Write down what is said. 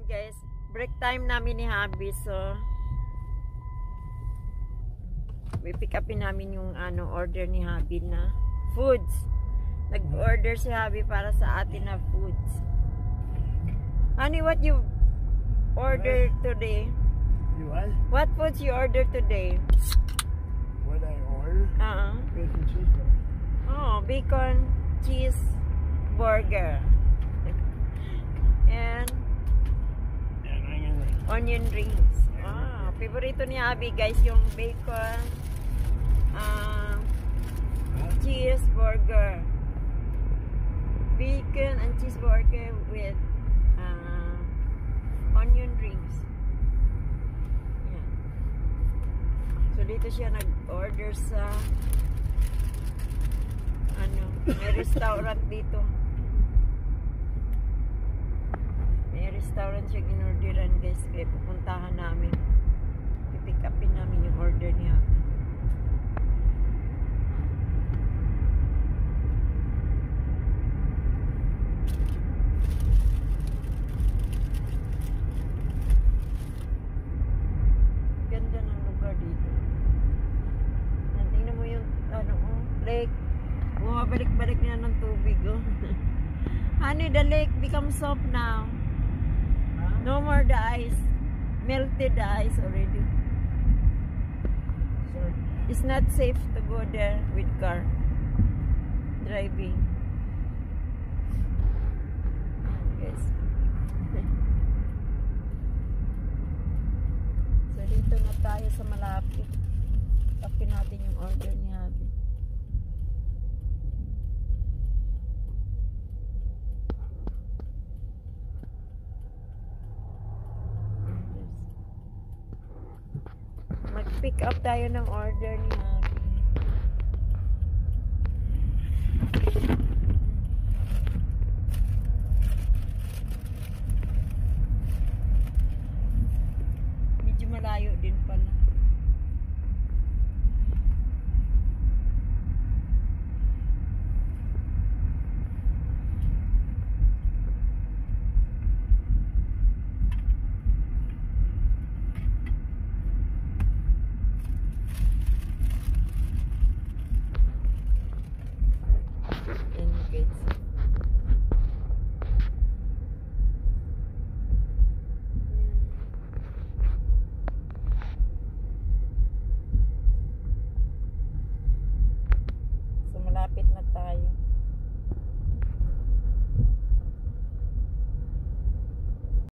Guys, break time namin ni Habi, so pick upin namin yung order ni Habi na foods. Nag-order si Habi para sa atin na foods. Honey, what you order today? You what? What foods you order today? What I order? Bacon cheeseburger. Oh, bacon cheese burger. And onion rings. Ah, favorito ni Abby, guys, yung bacon cheeseburger. Bacon and cheeseburger with onion rings. Yan. So dito siya nag-order sa may restaurant dito. May restaurant siya in-orderan, guys, kaya pupuntahan namin. I-pick upin namin yung order niya. Ganda ng lugar dito. Tingnan mo yung lake. Bumabalik-balik na ng tubig, oh. Honey, the lake becomes soft now. No more the ice. Melted the ice already. Sorry. It's not safe to go there with car driving. Guys. So dito na tayo sa malapit. Tapin natin yung order ni Abby. Mag-pick up tayo ng order niya.